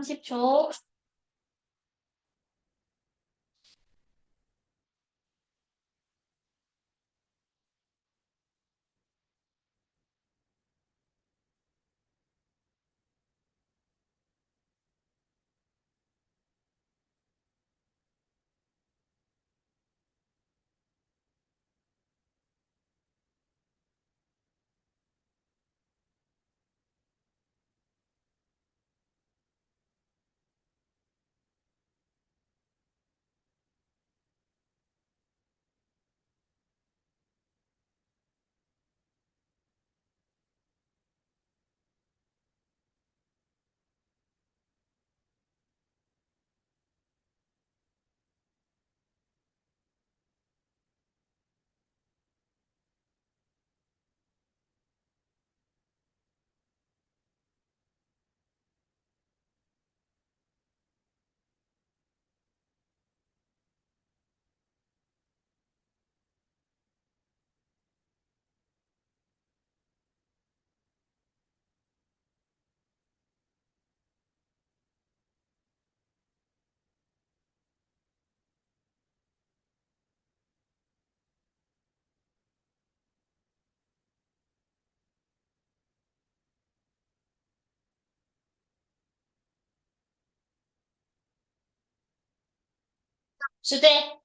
30초. 주제.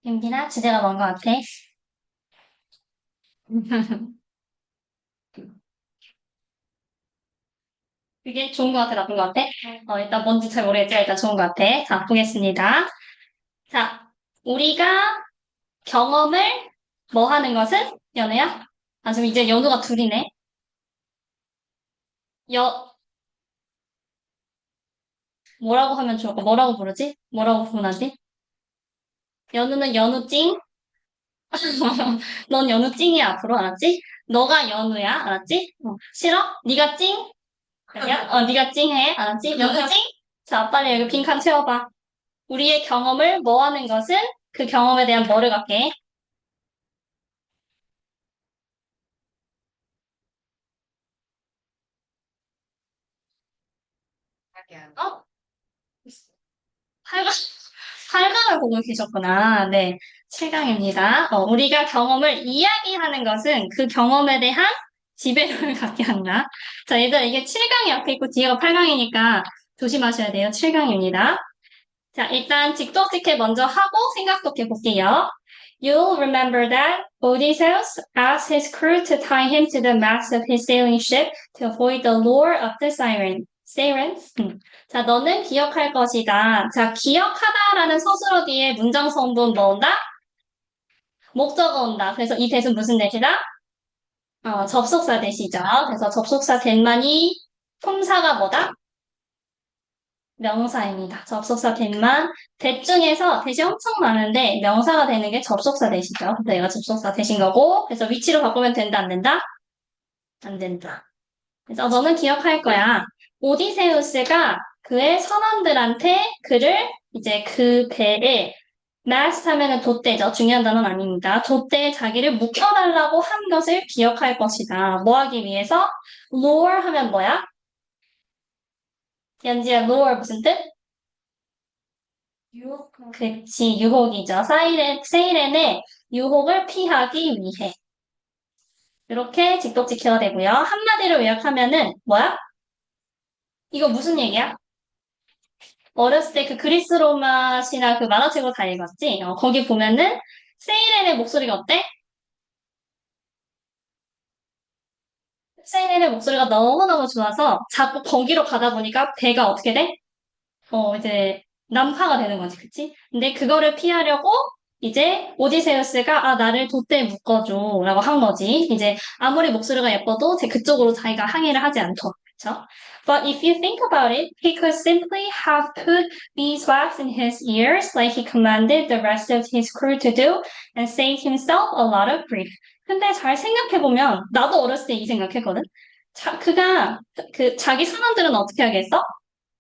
윤기나 주제가 뭔 것 같아? 그게 좋은 것 같아, 나쁜 것 같아? 일단 뭔지 잘 모르겠지만 일단 좋은 것 같아. 자, 보겠습니다. 자, 우리가 경험을 뭐 하는 것은? 연우야? 아, 지금 이제 연우가 둘이네. 여, 뭐라고 하면 좋을까? 뭐라고 부르지? 뭐라고 부르나지? 연우는 연우찡? 넌 연우찡이야, 앞으로, 알았지? 너가 연우야, 알았지? 싫어? 네가 찡? 그냥? 네가 찡해, 알았지? 연우찡? 자, 빨리 여기 빈칸 채워봐. 우리의 경험을 뭐 하는 것은 그 경험에 대한 뭐를 갖게? 어? 팔강, 팔강을 보고 계셨구나. 네. 7강입니다. 우리가 경험을 이야기하는 것은 그 경험에 대한 지배력을 갖게 한다. 자, 얘들아, 이게 7강이 앞에 있고 뒤가 8강이니까 조심하셔야 돼요. 7강입니다. 자, 일단 직독직해 먼저 하고 생각독해 볼게요. You'll remember that Odysseus asked his crew to tie him to the mast of his sailing ship to avoid the lure of the sirens. 자, 너는 기억할 것이다. 자, 기억하다라는 서술어 뒤에 문장 성분 뭐 온다? 목적어 온다. 그래서 이 대신 무슨 대시다? 접속사 대시죠. 그래서 접속사 된만이 품사가 뭐다? 명사입니다. 접속사 된만 대 중에서 대시 엄청 많은데 명사가 되는 게 접속사 대시죠. 그래서 얘가 접속사 대신 거고 그래서 위치로 바꾸면 된다 안 된다? 안 된다. 그래서 너는 기억할 거야. 오디세우스가 그의 선원들한테 그를 이제 그 배에 마스트 하면은 돛대죠. 중요한 단어는 아닙니다. 돛대에 자기를 묶어달라고 한 것을 기억할 것이다. 뭐 하기 위해서? lure 하면 뭐야? 연지야 lure 무슨 뜻? 유혹. 그치, 유혹이죠. 세이렌의 유혹을 피하기 위해. 이렇게 직독지켜야 되고요. 한마디로 요약하면은, 뭐야? 이거 무슨 얘기야? 어렸을 때 그 그리스 로마 신화 그 만화책으로 다 읽었지? 거기 보면은, 세이렌의 목소리가 어때? 세이렌의 목소리가 너무너무 좋아서 자꾸 거기로 가다 보니까 배가 어떻게 돼? 이제 난파가 되는 거지, 그치? 근데 그거를 피하려고 이제 오디세우스가 나를 돛대에 묶어줘 라고 한 거지. 이제 아무리 목소리가 예뻐도 그쪽으로 자기가 항의를 하지 않도록. 그쵸? But if you think about it, he could simply have put beeswax in his ears like he commanded the rest of his crew to do and save himself a lot of grief. 근데 잘 생각해보면 나도 어렸을 때 이 생각했거든. 그가 자기 선원들은 어떻게 하겠어?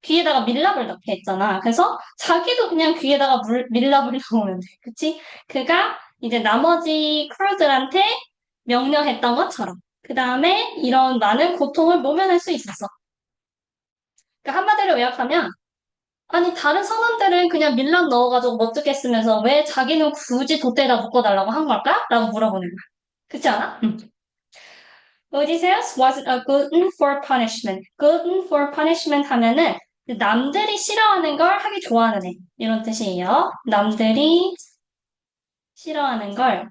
귀에다가 밀랍을 넣게 했잖아. 그래서 자기도 그냥 귀에다가 밀랍을 넣으면 돼. 그치? 그가 이제 나머지 크루들한테 명령했던 것처럼. 그 다음에 이런 많은 고통을 모면할 수 있었어. 그러니까 한마디로 요약하면 아니 다른 선원들은 그냥 밀랍 넣어가지고 멋지게 쓰면서 왜 자기는 굳이 돛대에다 묶어달라고 한 걸까? 라고 물어보는 거야. 그렇지 않아? 응. Odysseus was a glutton for punishment. glutton for punishment 하면은 남들이 싫어하는 걸 하기 좋아하는 애. 이런 뜻이에요. 남들이 싫어하는 걸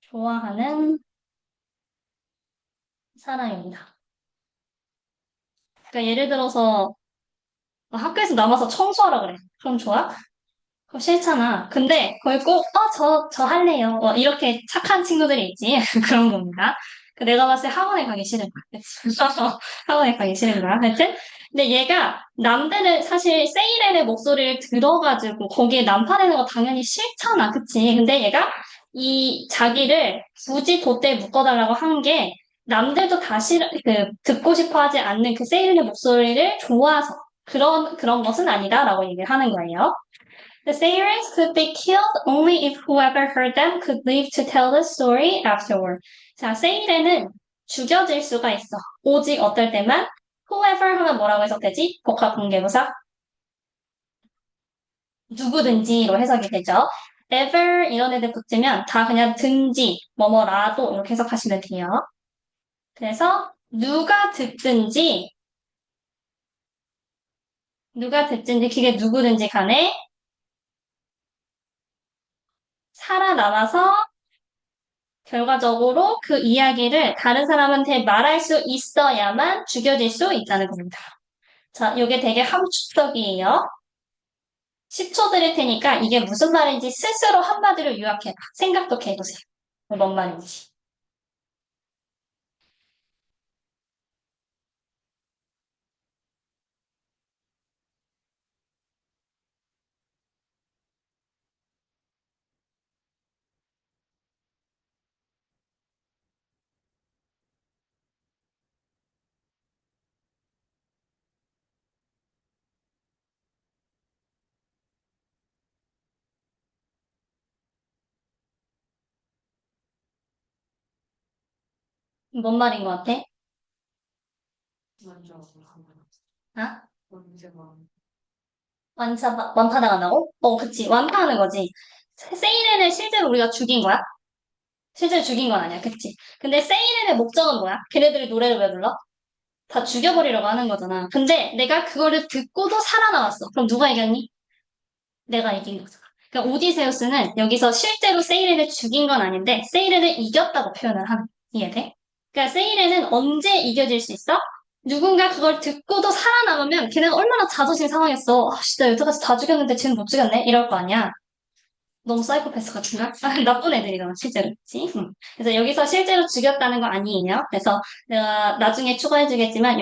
좋아하는 사람입니다. 그러니까 예를 들어서 학교에서 남아서 청소하라 그래. 그럼 좋아? 그거 싫잖아. 근데 거기 꼭, 저 할래요. 이렇게 착한 친구들이 있지. 그런 겁니다. 내가 봤을 때 학원에 가기 싫은 거야. 학원에 가기 싫은 거야. 하여튼. 근데 얘가 남들은 사실 세이렌의 목소리를 들어가지고 거기에 난파되는 거 당연히 싫잖아. 그치? 근데 얘가 이 자기를 굳이 돛대에 묶어달라고 한 게 남들도 듣고 싶어 하지 않는 그 세이렌의 목소리를 좋아서 그런 것은 아니다라고 얘기를 하는 거예요. The Sirens could be killed only if whoever heard them could live to tell the story afterward. 자, 세이렌은 죽여질 수가 있어. 오직 어떨 때만 whoever 하면 뭐라고 해석되지? 복합 관계부사 누구든지로 해석이 되죠. ever 이런 애들 붙으면 다 그냥 든지 뭐뭐라도 이렇게 해석하시면 돼요. 그래서 누가 듣든지 그게 누구든지 간에 살아남아서 결과적으로 그 이야기를 다른 사람한테 말할 수 있어야만 죽여질 수 있다는 겁니다. 자, 이게 되게 함축적이에요. 10초 드릴 테니까 이게 무슨 말인지 스스로 한마디로 요약해봐. 생각도 해보세요. 뭔 말인지. 뭔 말인 것 같아? 아? 완파당한다고? 그치. 완파하는 거지. 세이렌을 실제로 우리가 죽인 거야? 실제로 죽인 건 아니야. 그치. 근데 세이렌의 목적은 뭐야? 걔네들이 노래를 왜 불러? 다 죽여버리려고 하는 거잖아. 근데 내가 그거를 듣고도 살아남았어. 그럼 누가 이겼니? 내가 이긴 거잖아. 그러니까 오디세우스는 여기서 실제로 세이렌을 죽인 건 아닌데 세이렌을 이겼다고 표현을 하는. 이해돼? 그러니까 세이렌은 언제 이겨질 수 있어? 누군가 그걸 듣고도 살아남으면 걔네가 얼마나 자존심 상하겠어. 진짜 여태까지 다 죽였는데 쟤는 못 죽였네? 이럴 거 아니야. 너무 사이코패스 같은가? 나쁜 애들이잖아, 실제로. 그치? 응. 그래서 여기서 실제로 죽였다는 거 아니에요. 그래서 내가 나중에 추가해주겠지만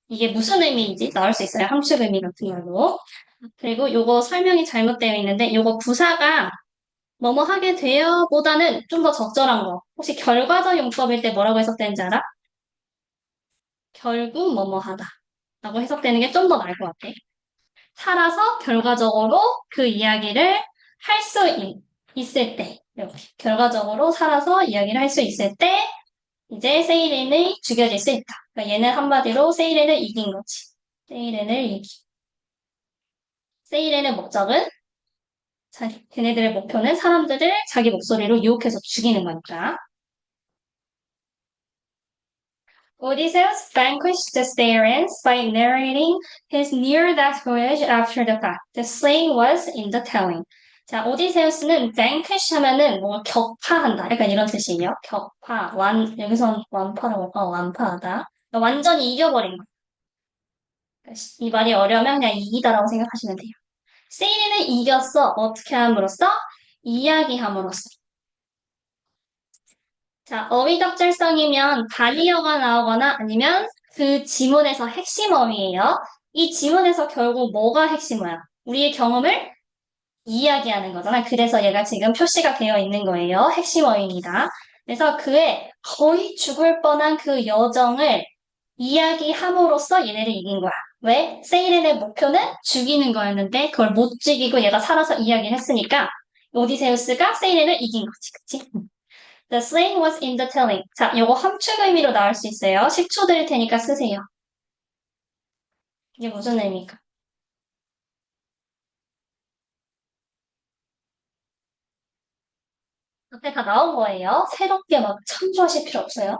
이게 무슨 의미인지 나올 수 있어요. 함축 의미 같은 걸로. 그리고 요거 설명이 잘못되어 있는데 요거 부사가 뭐뭐 하게 되어 보다는 좀 더 적절한 거. 혹시 결과적 용법일 때 뭐라고 해석되는지 알아? 결국 뭐뭐 하다. 라고 해석되는 게 좀 더 나을 것 같아. 살아서 결과적으로 그 이야기를 할 수 있을 때, 이렇게. 결과적으로 살아서 이야기를 할 수 있을 때, 이제 세이렌이 죽여질 수 있다. 그러니까 얘는 한마디로 세이렌을 이긴 거지. 세이렌을 이기. 세이렌의 목적은 걔네들의 목표는 사람들을 자기 목소리로 유혹해서 죽이는 거니까. Odysseus vanquished the Starians by narrating his near-death voyage after the fact. The slaying was in the telling. 자, 오디세우스는 vanquish 하면은 뭐 격파한다. 약간 이런 뜻이에요. 격파, 여기서 완파라고, 완파하다. 그러니까 완전히 이겨버린 거. 그러니까 이 말이 어려우면 그냥 이기다라고 생각하시면 돼요. 세이리는 이겼어. 어떻게 함으로써? 이야기함으로써. 자, 어휘적절성이면 발리어가 나오거나 아니면 그 지문에서 핵심 어휘예요. 이 지문에서 결국 뭐가 핵심이야? 우리의 경험을 이야기하는 거잖아. 그래서 얘가 지금 표시가 되어 있는 거예요. 핵심 어휘입니다. 그래서 그의 거의 죽을 뻔한 그 여정을 이야기함으로써 얘네를 이긴 거야. 왜? 세이렌의 목표는 죽이는 거였는데 그걸 못 죽이고 얘가 살아서 이야기를 했으니까 오디세우스가 세이렌을 이긴 거지, 그치? The sling was in the telling. 자, 요거 함축 의미로 나올 수 있어요. 10초 드릴 테니까 쓰세요. 이게 무슨 의미일까? 앞에 다 나온 거예요. 새롭게 막 참조하실 필요 없어요.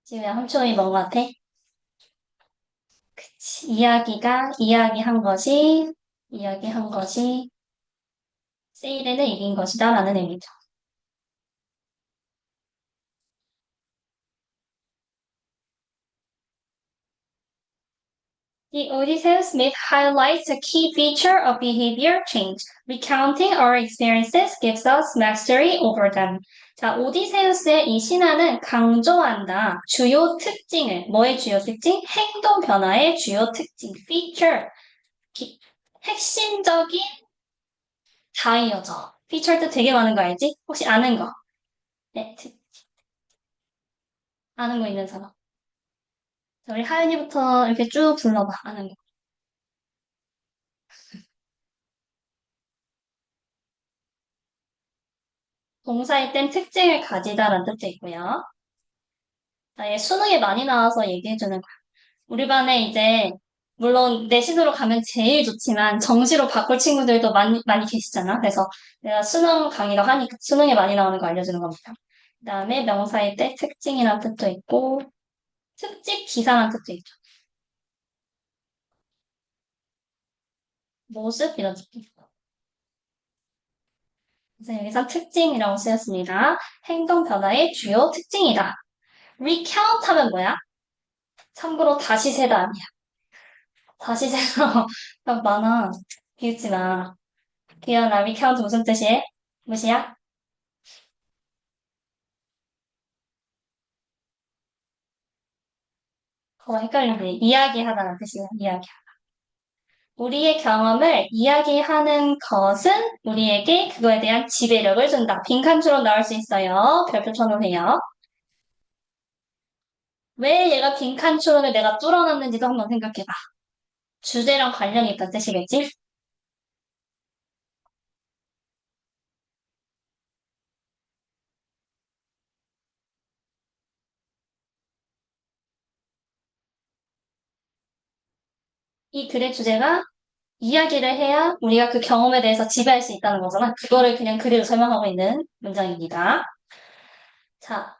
지금 함축 의미 뭔 것 같아? 그치. 이야기한 것이 세일에는 이긴 것이다 라는 의미죠. The Odysseus myth highlights a key feature of behavior change. Recounting our experiences gives us mastery over them. 자, 오디세우스의 이 신화는 강조한다. 주요 특징을. 뭐의 주요 특징? 행동 변화의 주요 특징. feature. 핵심적인 다이어져. feature도 되게 많은 거 알지? 혹시 아는 거? 네, 아는 거 있는 사람. 자, 우리 하연이부터 이렇게 쭉 불러봐. 아는 거. 동사일 땐 특징을 가지다라는 뜻도 있고요. 자, 얘 수능에 많이 나와서 얘기해주는 거야. 우리 반에 이제, 물론 내신으로 가면 제일 좋지만 정시로 바꿀 친구들도 많이 계시잖아. 그래서 내가 수능 강의도 하니까 수능에 많이 나오는 거 알려주는 겁니다. 그 다음에 명사일 때 특징이라는 뜻도 있고, 특집 기사라는 뜻도 있죠. 모습 이런 뜻도 있고. 그래서 여기서 특징이라고 쓰였습니다. 행동 변화의 주요 특징이다. recount 하면 뭐야? 참고로 다시 세다 아니야. 다시 세서 막 많아. 비웃지 마. 기현아, recount 무슨 뜻이에? 무시야? 그거 헷갈리네. 이야기하다는 뜻이야. 이야기. 우리의 경험을 이야기하는 것은 우리에게 그거에 대한 지배력을 준다. 빈칸추로 나올 수 있어요. 별표 쳐놓으세요. 왜 얘가 빈칸추론을 내가 뚫어놨는지도 한번 생각해봐. 주제랑 관련이 있다는 뜻이겠지? 이 글의 주제가 이야기를 해야 우리가 그 경험에 대해서 지배할 수 있다는 거잖아. 그거를 그냥 그대로 설명하고 있는 문장입니다. 자,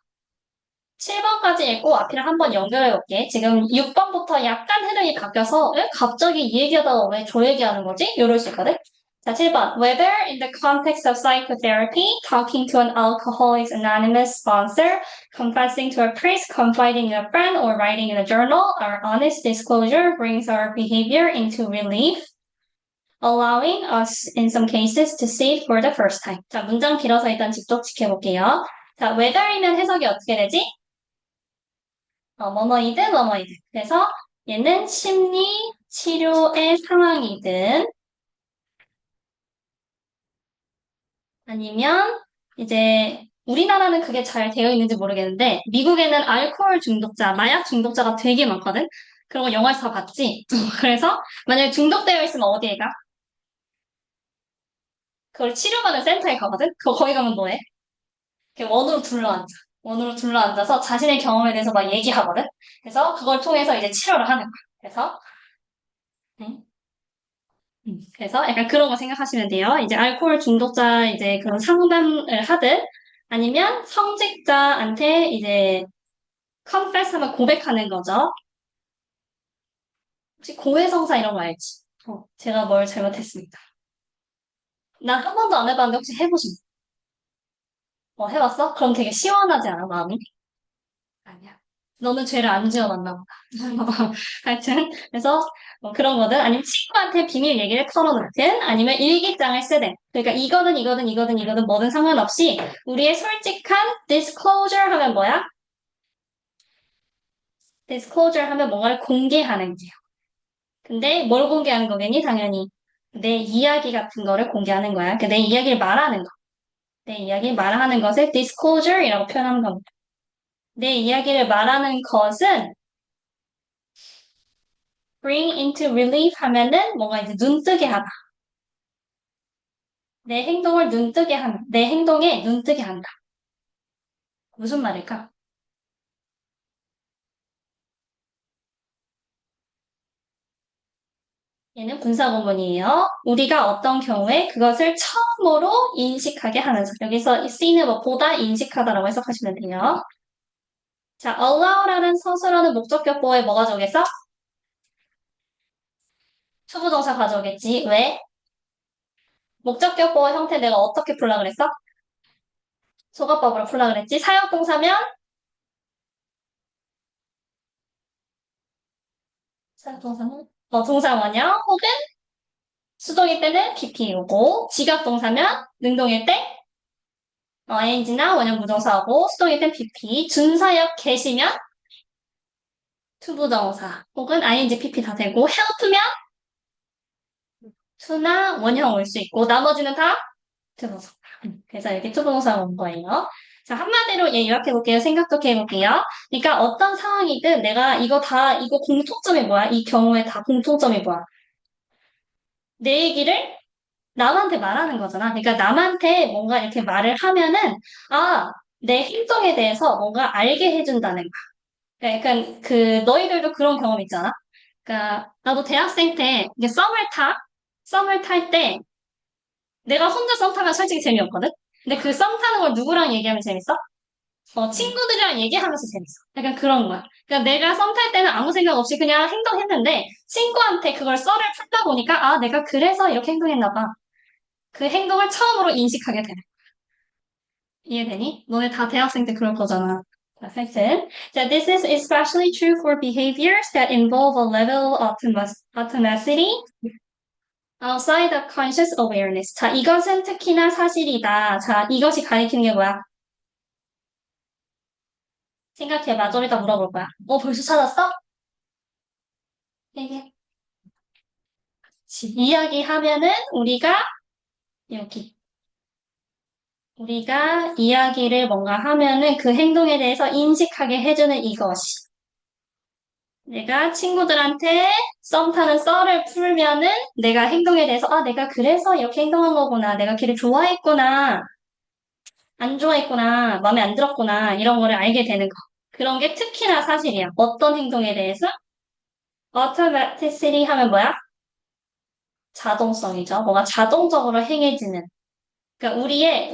7번까지 읽고 앞이랑 한번 연결해 볼게. 지금 6번부터 약간 흐름이 바뀌어서 갑자기 이 얘기하다가 왜 저 얘기하는 거지? 이럴 수 있거든. 자, 7번. Whether in the context of psychotherapy, talking to an Alcoholics Anonymous sponsor, confessing to a priest, confiding in a friend, or writing in a journal, our honest disclosure brings our behavior into relief, allowing us in some cases to say it for the first time. 자, 문장 길어서 일단 직접 지켜볼게요. 자, whether이면 해석이 어떻게 되지? 뭐뭐이든. 그래서 얘는 심리 치료의 상황이든 아니면 이제 우리나라는 그게 잘 되어 있는지 모르겠는데 미국에는 알코올 중독자, 마약 중독자가 되게 많거든. 그런 거 영화에서 다 봤지? 그래서 만약에 중독되어 있으면 어디에 가? 그걸 치료받는 센터에 가거든? 거기 가면 뭐해? 이렇게 원으로 둘러앉아. 원으로 둘러앉아서 자신의 경험에 대해서 막 얘기하거든? 그래서 그걸 통해서 이제 치료를 하는 거야. 그래서 응? 그래서 약간 그런 거 생각하시면 돼요. 이제 알코올 중독자 이제 그런 상담을 하든 아니면 성직자한테 이제 confess 하면 고백하는 거죠. 혹시 고해성사 이런 거 알지? 제가 뭘 잘못했습니다. 난 한 번도 안 해봤는데 혹시 해보신 해봤어? 그럼 되게 시원하지 않아, 마음이? 아니야. 너는 죄를 안 지어봤나 보다. 하여튼, 그래서 그런 거든, 아니면 친구한테 비밀 얘기를 털어놓든, 아니면 일기장을 쓰든. 그러니까 이거든, 뭐든 상관없이, 우리의 솔직한 disclosure 하면 뭐야? disclosure 하면 뭔가를 공개하는 거예요. 근데 뭘 공개하는 거겠니? 당연히 내 이야기 같은 거를 공개하는 거야. 내 이야기를 말하는 거. 내 이야기를 말하는 것을 disclosure이라고 표현하는 겁니다. 내 이야기를 말하는 것은 bring into relief 하면은 뭔가 이제 눈뜨게 하다. 내 행동을 눈뜨게 한다. 내 행동에 눈뜨게 한다. 무슨 말일까? 얘는 분사구문이에요. 우리가 어떤 경우에 그것을 처음으로 인식하게 하는 사. 여기서 see는 뭐 보다 인식하다라고 해석하시면 돼요. 자, allow라는 서술어는 목적격보에 뭐가 적겠어? 투부정사 가져오겠지. 왜? 목적격보 형태 내가 어떻게 풀라 그랬어? 소가법으로 풀라 그랬지. 사역동사면 사역동사는 동사 원형 혹은 수동일 때는 PP이고 지각동사면 능동일 때 ing나 원형 부정사하고 수동일 땐 PP 준사역 계시면 투부정사 혹은 ing, PP 다 되고 help면 to나 원형 올 수 있고 나머지는 다 투부정사. 그래서 이렇게 투부정사가 온 거예요. 자, 한마디로 얘 요약해볼게요. 생각도 해볼게요. 그러니까 어떤 상황이든 내가 이거 공통점이 뭐야? 이 경우에 다 공통점이 뭐야? 내 얘기를 남한테 말하는 거잖아. 그러니까 남한테 뭔가 이렇게 말을 하면은, 아, 내 행동에 대해서 뭔가 알게 해준다는 거야. 그러니까 너희들도 그런 경험 있잖아. 그러니까 나도 대학생 때 이게 썸을 탈 때 내가 혼자 썸 타면 솔직히 재미없거든? 근데 그 썸 타는 걸 누구랑 얘기하면 재밌어? 친구들이랑 얘기하면서 재밌어. 약간 그런 거야. 그러니까 내가 썸 탈 때는 아무 생각 없이 그냥 행동했는데 친구한테 그걸 썰을 풀다 보니까 아, 내가 그래서 이렇게 행동했나 봐. 그 행동을 처음으로 인식하게 되는. 이해되니? 너네 다 대학생 때 그럴 거잖아. 자, 팩트. 자, this is especially true for behaviors that involve a level of automaticity outside of conscious awareness. 자, 이것은 특히나 사실이다. 자, 이것이 가리키는 게 뭐야? 생각해봐. 좀 이따 물어볼 거야. 벌써 찾았어? 이게 이야기하면은 여기 우리가 이야기를 뭔가 하면은 그 행동에 대해서 인식하게 해주는 이것이. 내가 친구들한테 썸 타는 썰을 풀면은 내가 행동에 대해서 아, 내가 그래서 이렇게 행동한 거구나. 내가 걔를 좋아했구나. 안 좋아했구나. 마음에 안 들었구나. 이런 거를 알게 되는 거. 그런 게 특히나 사실이야. 어떤 행동에 대해서? automaticity 하면 뭐야? 자동성이죠. 뭐가 자동적으로 행해지는. 그러니까 우리의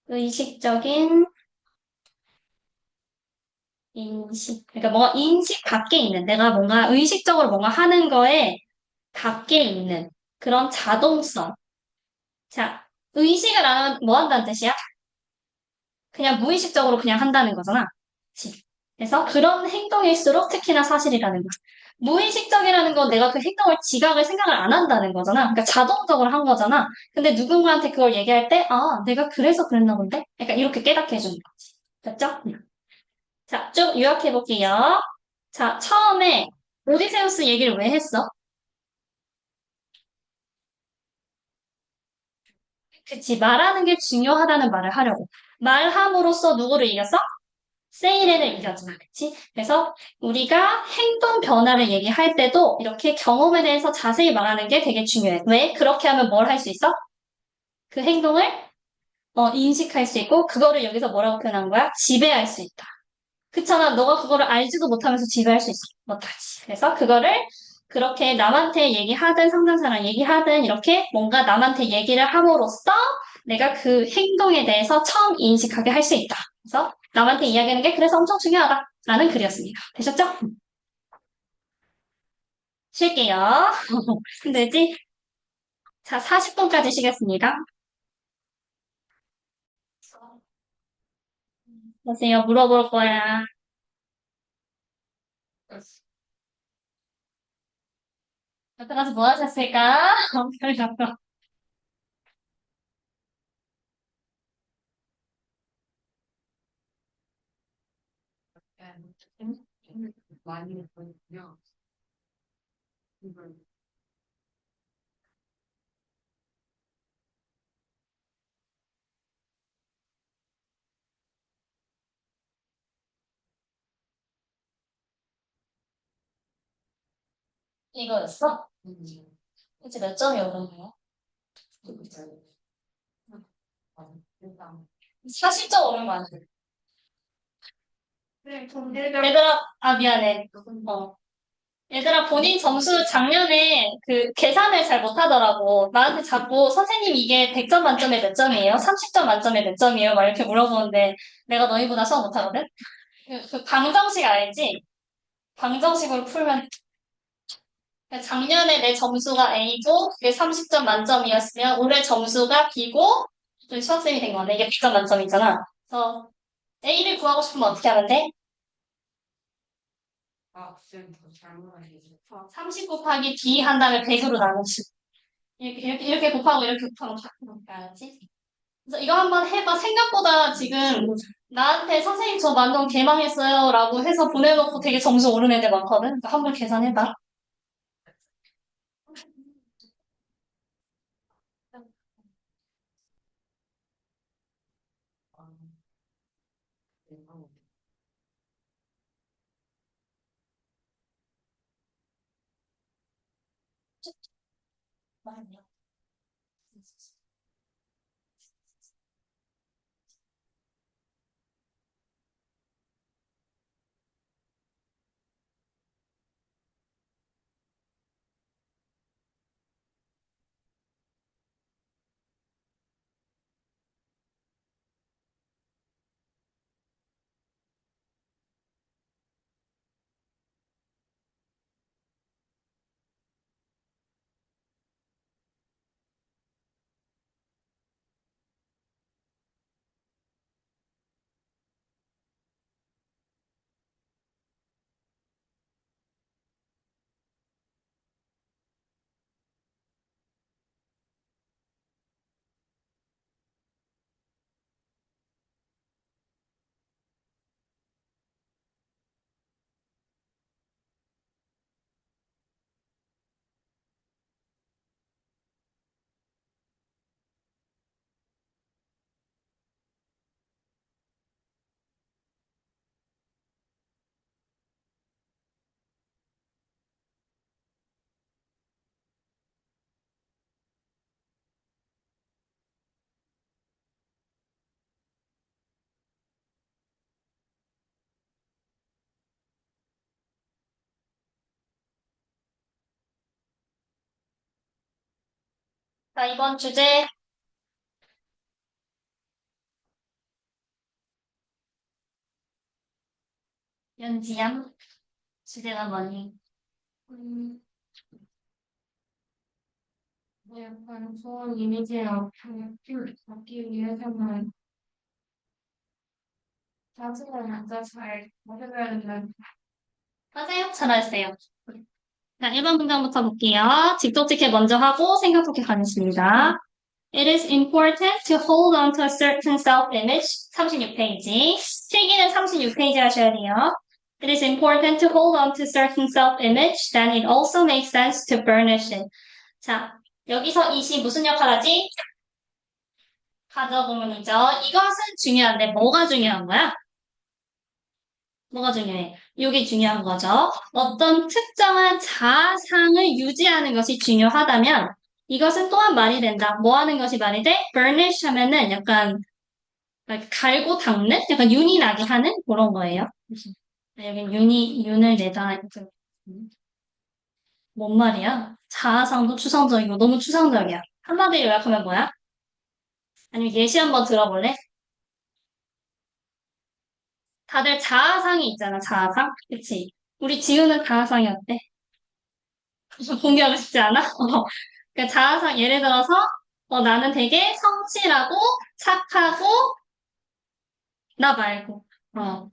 의식적인 인식. 그러니까 뭔가 인식 밖에 있는, 내가 뭔가 의식적으로 뭔가 하는 거에 밖에 있는 그런 자동성. 자, 의식을 안 하면 뭐 한다는 뜻이야? 그냥 무의식적으로 그냥 한다는 거잖아. 그치? 그래서 그런 행동일수록 특히나 사실이라는 거야. 무의식적이라는 건 내가 그 행동을 지각을 생각을 안 한다는 거잖아. 그러니까 자동적으로 한 거잖아. 근데 누군가한테 그걸 얘기할 때, 아, 내가 그래서 그랬나 본데? 약간 이렇게 깨닫게 해주는 거지. 됐죠? 자, 쭉 요약해 볼게요. 자, 처음에 오디세우스 얘기를 왜 했어? 그치, 말하는 게 중요하다는 말을 하려고. 말함으로써 누구를 이겼어? 세이렌을 이겼잖아, 그치? 그래서 우리가 행동 변화를 얘기할 때도 이렇게 경험에 대해서 자세히 말하는 게 되게 중요해. 왜? 그렇게 하면 뭘 할 수 있어? 그 행동을 인식할 수 있고, 그거를 여기서 뭐라고 표현한 거야? 지배할 수 있다. 그렇잖아. 너가 그거를 알지도 못하면서 지배할 수 있어. 못하지. 그래서 그거를 그렇게 남한테 얘기하든 상담사랑 얘기하든 이렇게 뭔가 남한테 얘기를 함으로써 내가 그 행동에 대해서 처음 인식하게 할 수 있다. 그래서 남한테 이야기하는 게 그래서 엄청 중요하다라는 글이었습니다. 되셨죠? 쉴게요. 힘들지? 자, 40분까지 쉬겠습니다. 보세요. 물어볼 거야. 여태까지 뭐 하셨을까? 별로. 많이 보이고요. 이걸 이거였어? 음, 이제 몇 점이 오른 거야? 일단 40점 오른 거 아니야? 네, 얘들아, 아, 미안해. 얘들아, 본인 점수 작년에 그 계산을 잘 못하더라고. 나한테 자꾸 선생님 이게 100점 만점에 몇 점이에요? 30점 만점에 몇 점이에요? 막 이렇게 물어보는데 내가 너희보다 수업 못하거든? 그 방정식 알지? 방정식으로 풀면 작년에 내 점수가 A고 그게 30점 만점이었으면 올해 점수가 B고 수학생이 된 건데 이게 100점 만점이잖아. 그래서 A를 구하고 싶으면 어떻게 하면 돼? 쌤 더 잘못하시죠. 30 곱하기 B 한 다음에 100으로 나누지. 이렇게 곱하고 이렇게 곱하고 알았지? 그래서 이거 한번 해봐. 생각보다 지금 나한테 선생님 저 만점 개망했어요 라고 해서 보내놓고 되게 점수 오른 애들 많거든. 그러니까 한번 계산해봐. 아, 네, 자, 이번 주제 연지양 주제가 뭐니? 음, 약간 좋은 이미지랑 받기 위해서는 자신을 먼저 잘 모셔줘야 된다는 하세요? 잘하세요. 자, 1번 문장부터 볼게요. 직독직해 먼저 하고 생각독해 가겠습니다. It is important to hold on to a certain self-image. 36페이지. 필기는 36페이지 하셔야 돼요. It is important to hold on to certain self-image. Then it also makes sense to burnish it. 자, 여기서 이시 무슨 역할 하지? 가져보문이죠. 이것은 중요한데 뭐가 중요한 거야? 뭐가 중요해? 이게 중요한 거죠. 어떤 특정한 자아상을 유지하는 것이 중요하다면 이것은 또한 말이 된다. 뭐 하는 것이 말이 돼? burnish 하면은 약간 갈고 닦는? 약간 윤이 나게 하는 그런 거예요. 여기 윤을 내다. 뭔 말이야? 자아상도 추상적이고 너무 추상적이야. 한마디로 요약하면 뭐야? 아니면 예시 한번 들어볼래? 다들 자아상이 있잖아, 자아상. 그치? 우리 지우는 자아상이 어때? 공개하고 싶지 않아? 그러니까 자아상, 예를 들어서, 나는 되게 성실하고, 착하고, 나 말고,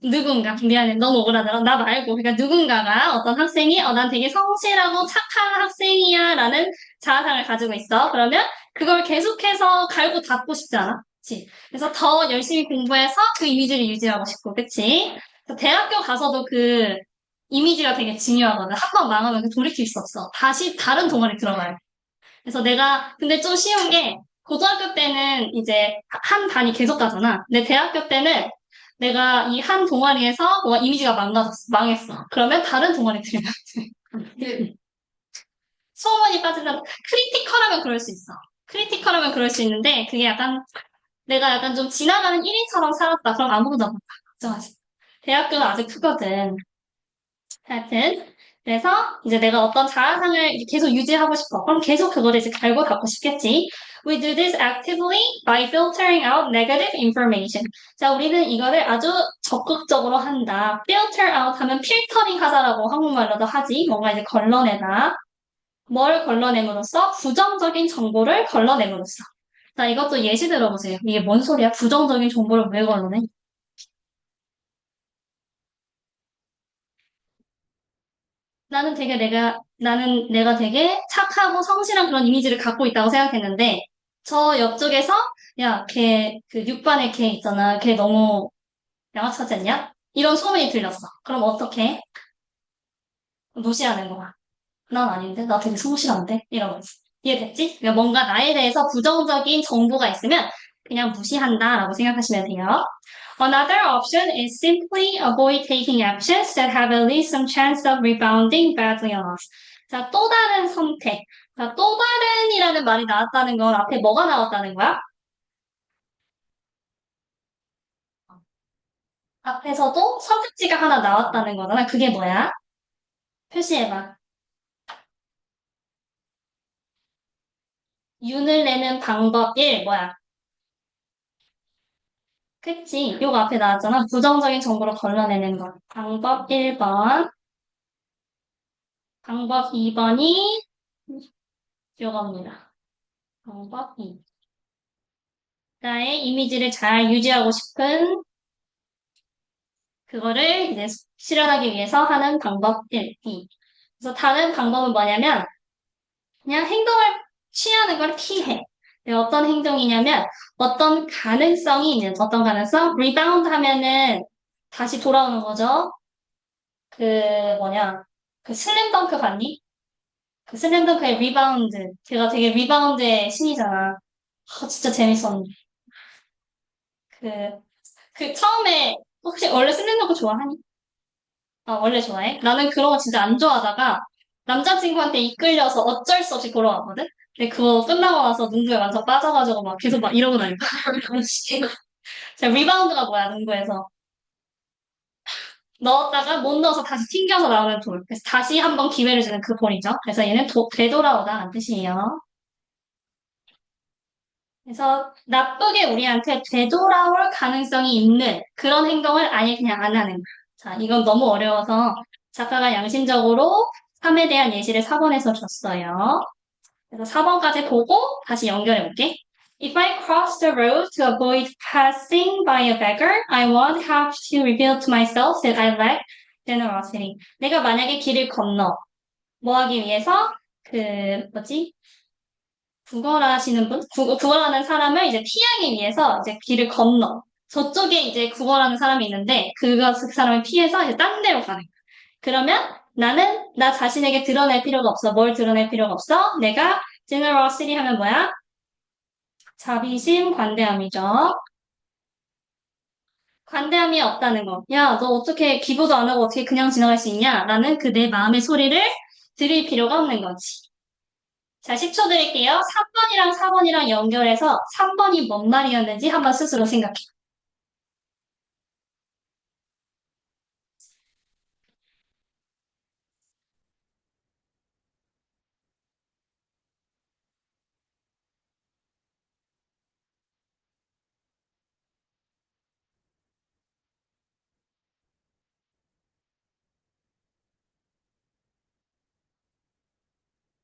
누군가, 미안해, 너무 억울하더라. 나 말고, 그러니까 누군가가, 어떤 학생이, 난 되게 성실하고 착한 학생이야, 라는 자아상을 가지고 있어. 그러면, 그걸 계속해서 갈고 닦고 싶지 않아? 그치? 그래서 더 열심히 공부해서 그 이미지를 유지하고 싶고, 그치? 그래서 대학교 가서도 그 이미지가 되게 중요하거든. 한 번 망하면 돌이킬 수 없어. 다시 다른 동아리 들어가야 돼. 그래서 내가, 근데 좀 쉬운 게, 고등학교 때는 이제 한 반이 계속 가잖아. 근데 대학교 때는 내가 이 한 동아리에서 뭔가 이미지가 망했어. 그러면 다른 동아리 들어가야 돼. 소문이 빠진다. 크리티컬하면 그럴 수 있어. 크리티컬하면 그럴 수 있는데, 그게 약간, 내가 약간 좀 지나가는 1인처럼 살았다. 그럼 아무도 안 걱정하지. 대학교는 아직 크거든. 하여튼 그래서 이제 내가 어떤 자아상을 이제 계속 유지하고 싶어. 그럼 계속 그거를 이제 갈고 닦고 싶겠지. We do this actively by filtering out negative information. 자, 우리는 이거를 아주 적극적으로 한다. filter out 하면 필터링 하다라고 한국말로도 하지. 뭔가 이제 걸러내다. 뭘 걸러냄으로써? 부정적인 정보를 걸러냄으로써. 자, 이것도 예시 들어보세요. 이게 뭔 소리야? 부정적인 정보를 왜 걸러내? 나는 내가 되게 착하고 성실한 그런 이미지를 갖고 있다고 생각했는데, 저 옆쪽에서, 야, 그 6반의 걔 있잖아. 걔 너무 양아치 같지 않냐? 이런 소문이 들렸어. 그럼 어떡해? 무시하는 거야. 난 아닌데? 나 되게 성실한데? 이러면서. 이해됐지? 그러니까 뭔가 나에 대해서 부정적인 정보가 있으면 그냥 무시한다라고 생각하시면 돼요. Another option is simply avoid taking actions that have at least some chance of rebounding badly on us. 자, 또 다른 선택. 자, 또 다른이라는 말이 나왔다는 건 앞에 뭐가 나왔다는 거야? 앞에서도 선택지가 하나 나왔다는 거잖아. 그게 뭐야? 표시해봐. 윤을 내는 방법 1, 뭐야? 그치? 요거 앞에 나왔잖아. 부정적인 정보를 걸러내는 것. 방법 1번, 방법 2번이 요겁니다. 방법 2. 나의 이미지를 잘 유지하고 싶은 그거를 이제 실현하기 위해서 하는 방법 1, 2. 그래서 다른 방법은 뭐냐면 그냥 행동을 취하는 걸 피해. 네, 어떤 행동이냐면 어떤 가능성이 있는 어떤 가능성? 리바운드 하면은 다시 돌아오는 거죠. 그 뭐냐? 그 슬램덩크 봤니? 그 슬램덩크의 리바운드. 걔가 되게 리바운드의 신이잖아. 진짜 재밌었는데. 그, 그 처음에 혹시 원래 슬램덩크 좋아하니? 아, 원래 좋아해? 나는 그런 거 진짜 안 좋아하다가 남자친구한테 이끌려서 어쩔 수 없이 보러 왔거든? 근데 그거 끝나고 나서 농구에 완전 빠져가지고 막 계속 막 이러고 다녔다. 제가 리바운드가 뭐야, 농구에서. 넣었다가 못 넣어서 다시 튕겨서 나오는 돌. 그래서 다시 한번 기회를 주는 그 볼이죠. 그래서 얘는 되돌아오다라는 뜻이에요. 그래서 나쁘게 우리한테 되돌아올 가능성이 있는 그런 행동을 아예 그냥 안 하는 거야. 자, 이건 너무 어려워서 작가가 양심적으로 3에 대한 예시를 4번에서 줬어요. 그래서 4번까지 보고 다시 연결해 볼게. If I cross the road to avoid passing by a beggar, I won't have to reveal to myself that I lack generosity. 내가 만약에 길을 건너, 뭐 하기 위해서? 뭐지? 구걸하시는 분? 구걸하는 사람을 이제 피하기 위해서 이제 길을 건너. 저쪽에 이제 구걸하는 사람이 있는데, 그 사람을 피해서 이제 딴 데로 가는 거야. 그러면 나는 나 자신에게 드러낼 필요가 없어. 뭘 드러낼 필요가 없어? 내가 generosity 하면 뭐야? 자비심, 관대함이죠. 관대함이 없다는 거. 야, 너 어떻게 기부도 안 하고 어떻게 그냥 지나갈 수 있냐? 라는 그 내 마음의 소리를 들을 필요가 없는 거지. 자, 10초 드릴게요. 3번이랑 4번이랑 연결해서 3번이 뭔 말이었는지 한번 스스로 생각해.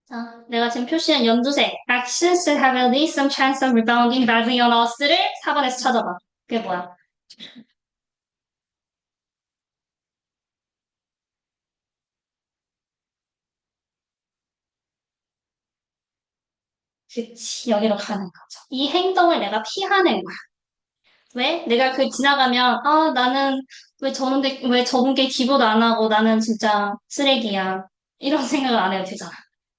자, 내가 지금 표시한 연두색 actions that have at least some chance of rebounding badly on us를 4번에서 찾아봐. 그게 뭐야? 그치, 여기로 가는 거죠. 이 행동을 내가 피하는 거야. 왜? 내가 그 지나가면, 아, 나는 왜 저분께 기부도 안 하고 나는 진짜 쓰레기야. 이런 생각을 안 해도 되잖아.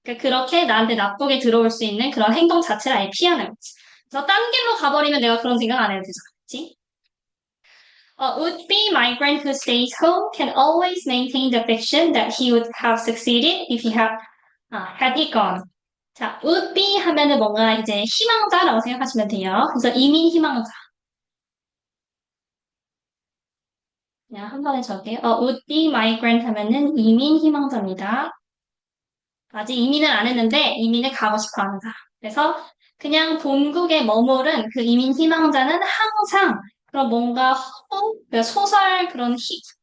그러니까 그렇게 나한테 나쁘게 들어올 수 있는 그런 행동 자체를 아예 피하는 거지. 그래서 딴 길로 가버리면 내가 그런 생각 안 해도 되잖아. 그치? A would-be migrant who stays home can always maintain the fiction that he would have succeeded if had he gone. 자, would-be 하면은 뭔가 이제 희망자라고 생각하시면 돼요. 그래서 이민 희망자. 그냥 한 번에 적게요. would-be migrant 하면은 이민 희망자입니다. 아직 이민을 안 했는데 이민을 가고 싶어 한다. 그래서 그냥 본국에 머무른 그 이민 희망자는 항상 그런 뭔가 그러니까 소설 그런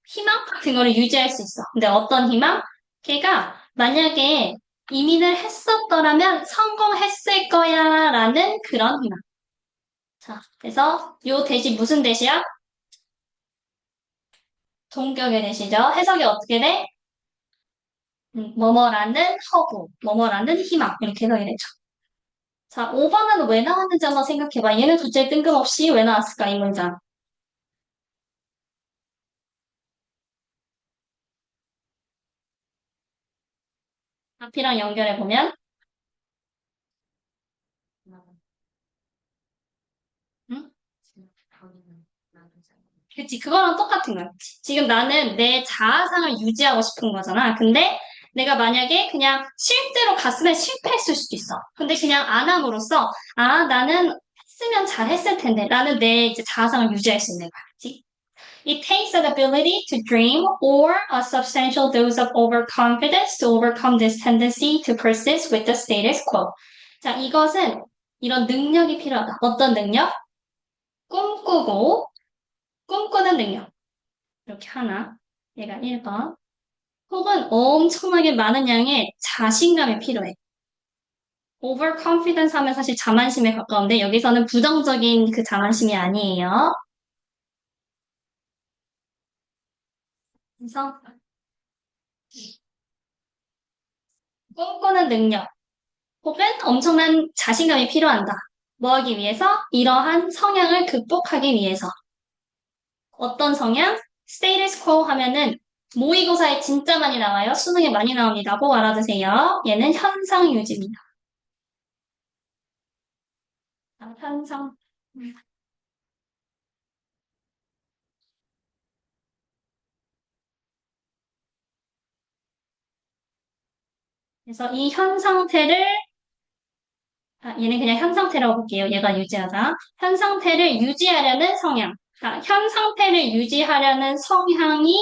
희망 같은 거를 유지할 수 있어. 근데 어떤 희망? 걔가 만약에 이민을 했었더라면 성공했을 거야 라는 그런 희망. 자, 그래서 요 대시 무슨 대시야? 동격의 대시죠. 해석이 어떻게 돼? 뭐뭐라는 허구, 뭐뭐라는 희망 이렇게 해석이 되죠. 자, 5번은 왜 나왔는지 한번 생각해봐. 얘는 도대체 뜬금없이 왜 나왔을까, 이 문장. 앞이랑 연결해보면, 응? 그치, 그거랑 똑같은 거야. 지금 나는 내 자아상을 유지하고 싶은 거잖아. 근데 내가 만약에 그냥 실제로 갔으면 실패했을 수도 있어. 근데 그냥 안 함으로써, 아, 나는 했으면 잘했을 텐데. 라는 내 이제 자아상을 유지할 수 있는 거야. 그치? It takes an ability to dream or a substantial dose of overconfidence to overcome this tendency to persist with the status quo. 자, 이것은 이런 능력이 필요하다. 어떤 능력? 꿈꾸고, 꿈꾸는 능력. 이렇게 하나. 얘가 1번. 혹은 엄청나게 많은 양의 자신감이 필요해. overconfidence 하면 사실 자만심에 가까운데 여기서는 부정적인 그 자만심이 아니에요. 그래서 꿈꾸는 능력. 혹은 엄청난 자신감이 필요한다. 뭐 하기 위해서? 이러한 성향을 극복하기 위해서. 어떤 성향? status quo 하면은 모의고사에 진짜 많이 나와요. 수능에 많이 나옵니다. 꼭 알아두세요. 얘는 현상 유지입니다. 현상. 그래서 이 현 상태를 얘는 그냥 현 상태라고 볼게요. 얘가 유지하자. 현 상태를 유지하려는 성향. 현 상태를 유지하려는 성향이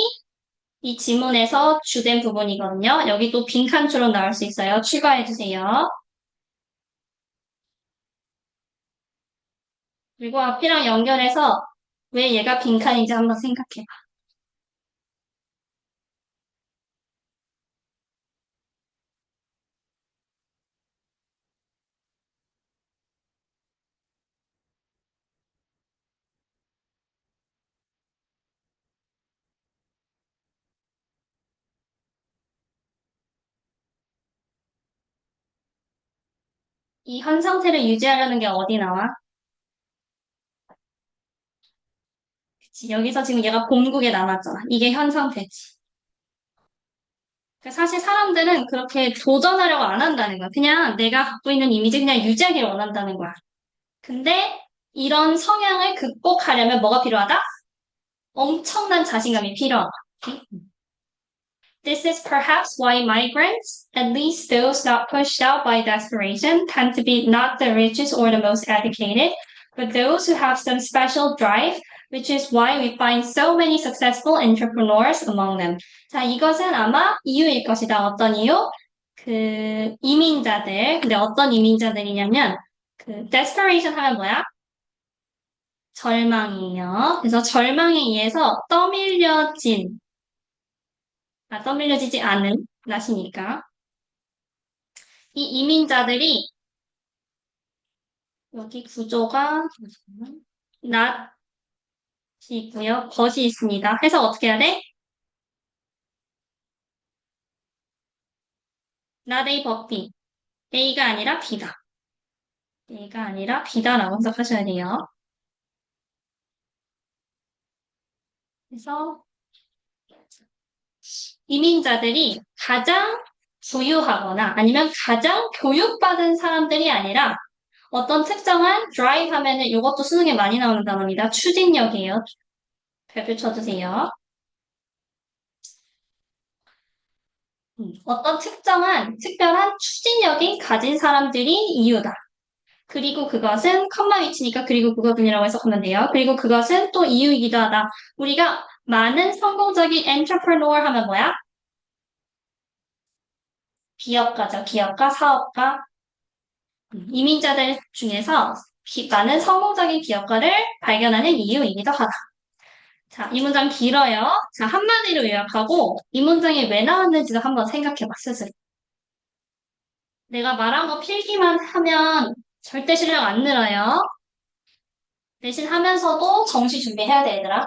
이 지문에서 주된 부분이거든요. 여기 또 빈칸처럼 나올 수 있어요. 추가해주세요. 그리고 앞이랑 연결해서 왜 얘가 빈칸인지 한번 생각해봐. 이 현 상태를 유지하려는 게 어디 나와? 그치, 여기서 지금 얘가 본국에 남았잖아. 이게 현 상태지. 그러니까 사실 사람들은 그렇게 도전하려고 안 한다는 거야. 그냥 내가 갖고 있는 이미지 그냥 유지하기를 원한다는 거야. 근데 이런 성향을 극복하려면 뭐가 필요하다? 엄청난 자신감이 필요하다. This is perhaps why migrants, at least those not pushed out by desperation, tend to be not the richest or the most educated, but those who have some special drive, which is why we find so many successful entrepreneurs among them. 자, 이것은 아마 이유일 것이다. 어떤 이유? 그 이민자들. 근데 어떤 이민자들이냐면 그 desperation 하면 뭐야? 절망이에요. 그래서 절망에 의해서 떠밀려지지 않은 낫이니까. 이 이민자들이 여기 구조가 낫이 있고요. 벗이 있습니다. 해석 어떻게 해야 돼? not A but B. A가 아니라 B다. A가 아니라 B다라고 해석하셔야 돼요. 그래서 이민자들이 가장 부유하거나 아니면 가장 교육받은 사람들이 아니라 어떤 특정한 drive 하면은 이것도 수능에 많이 나오는 단어입니다. 추진력이에요. 별표 쳐주세요. 어떤 특별한 추진력이 가진 사람들이 이유다. 그리고 그것은 컴마 위치니까 그리고 그것뿐이라고 해석하면 돼요. 그리고 그것은 또 이유이기도 하다. 우리가 많은 성공적인 엔터프레너어 하면 뭐야? 기업가죠. 기업가, 사업가. 이민자들 중에서 많은 성공적인 기업가를 발견하는 이유이기도 하다. 자, 이 문장 길어요. 자, 한마디로 요약하고 이 문장이 왜 나왔는지도 한번 생각해봐, 스스로. 내가 말한 거 필기만 하면 절대 실력 안 늘어요. 대신 하면서도 정시 준비해야 돼, 얘들아.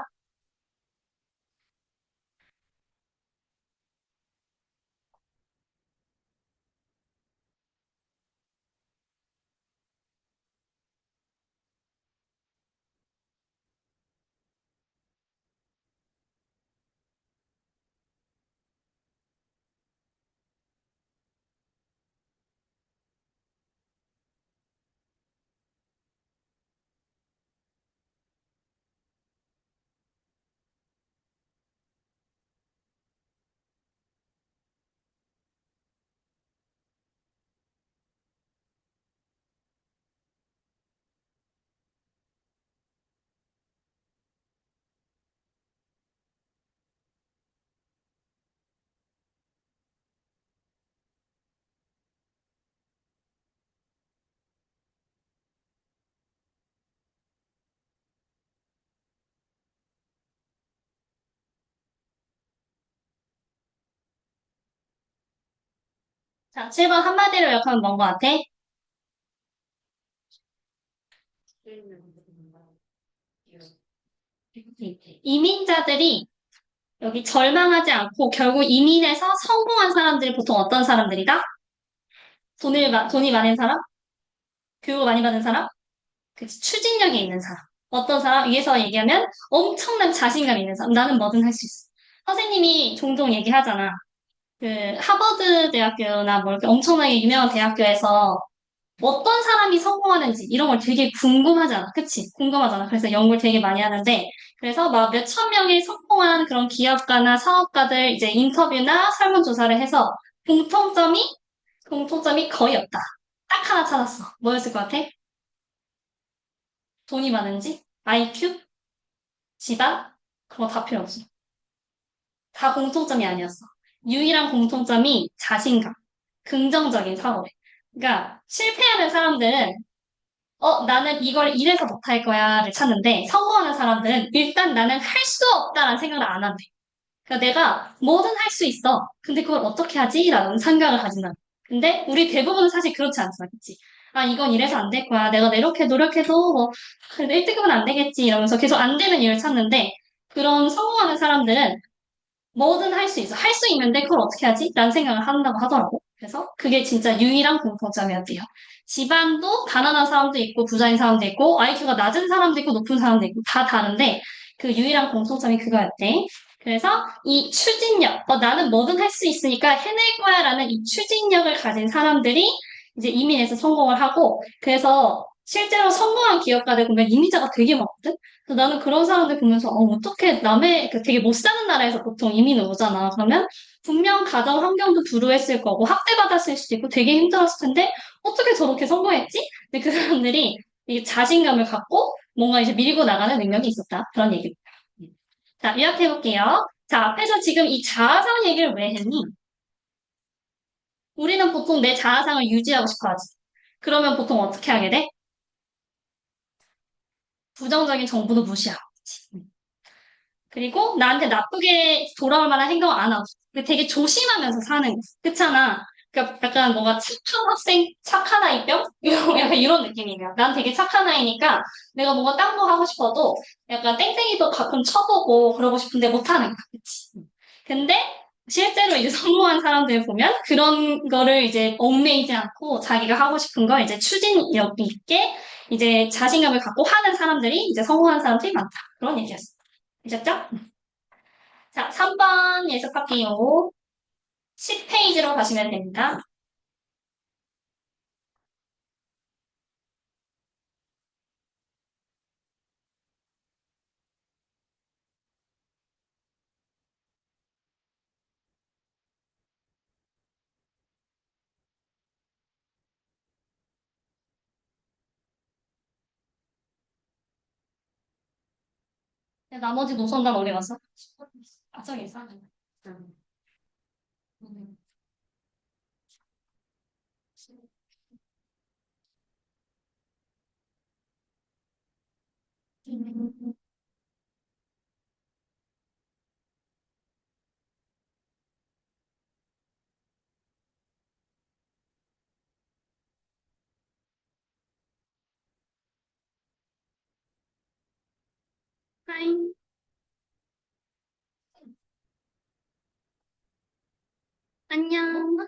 자, 7번 한마디로 요약하면 뭔 것 같아? 이민자들이 여기 절망하지 않고 결국 이민해서 성공한 사람들이 보통 어떤 사람들이다? 돈이 많은 사람? 교육을 많이 받은 사람? 그치, 추진력이 있는 사람. 어떤 사람? 위에서 얘기하면 엄청난 자신감 있는 사람. 나는 뭐든 할 수 있어. 선생님이 종종 얘기하잖아. 그 하버드 대학교나 뭐 이렇게 엄청나게 유명한 대학교에서 어떤 사람이 성공하는지 이런 걸 되게 궁금하잖아. 그치? 궁금하잖아. 그래서 연구를 되게 많이 하는데 그래서 막 몇천 명의 성공한 그런 기업가나 사업가들 이제 인터뷰나 설문조사를 해서 공통점이 공통점이 거의 없다. 딱 하나 찾았어. 뭐였을 것 같아? 돈이 많은지? IQ? 집안? 그런 거 다 필요 없어. 다 공통점이 아니었어. 유일한 공통점이 자신감. 긍정적인 사고래. 그러니까 실패하는 사람들은 나는 이걸 이래서 못할 거야를 찾는데 성공하는 사람들은 일단 나는 할 수 없다라는 생각을 안 한대. 그러니까 내가 뭐든 할 수 있어. 근데 그걸 어떻게 하지? 라는 생각을 가진다. 근데 우리 대부분은 사실 그렇지 않잖아. 그치? 아, 이건 이래서 안 될 거야. 내가 이렇게 노력해도 뭐, 그래도 1등급은 안 되겠지. 이러면서 계속 안 되는 이유를 찾는데 그런 성공하는 사람들은 뭐든 할 수 있어. 할 수 있는데 그걸 어떻게 하지? 라는 생각을 한다고 하더라고. 그래서 그게 진짜 유일한 공통점이었대요. 집안도 가난한 사람도 있고 부자인 사람도 있고 IQ가 낮은 사람도 있고 높은 사람도 있고 다 다른데 그 유일한 공통점이 그거였대. 그래서 이 추진력, 나는 뭐든 할 수 있으니까 해낼 거야 라는 이 추진력을 가진 사람들이 이제 이민에서 성공을 하고 그래서 실제로 성공한 기업가들 보면 이민자가 되게 많거든? 그래서 나는 그런 사람들 보면서 어떻게 남의 그 되게 못 사는 나라에서 보통 이민을 오잖아. 그러면 분명 가정 환경도 불우했을 거고 학대받았을 수도 있고 되게 힘들었을 텐데 어떻게 저렇게 성공했지? 근데 그 사람들이 이 자신감을 갖고 뭔가 이제 밀고 나가는 능력이 있었다. 그런 얘기입니다. 자, 요약해볼게요. 자, 앞에서 지금 이 자아상 얘기를 왜 했니? 우리는 보통 내 자아상을 유지하고 싶어 하지. 그러면 보통 어떻게 하게 돼? 부정적인 정보도 무시하고. 그리고 나한테 나쁘게 돌아올 만한 행동을 안 하고 되게 조심하면서 사는 거. 그렇잖아. 그러니까 약간 뭔가 착한 학생, 착한 아이병? 약간 이런 느낌이야. 난 되게 착한 아이니까 내가 뭔가 딴 거 하고 싶어도 약간 땡땡이도 가끔 쳐보고 그러고 싶은데 못하는 거야. 그치? 근데 실제로 이제 성공한 사람들 보면 그런 거를 이제 얽매이지 않고 자기가 하고 싶은 걸 이제 추진력 있게 이제 자신감을 갖고 하는 사람들이 이제 성공한 사람들이 많다. 그런 얘기였어. 되셨죠? 자, 3번 예습할게요. 10페이지로 가시면 됩니다. 네, 나머지 노선단 어디 갔어? 아, 저기 있어. 하이. 안녕.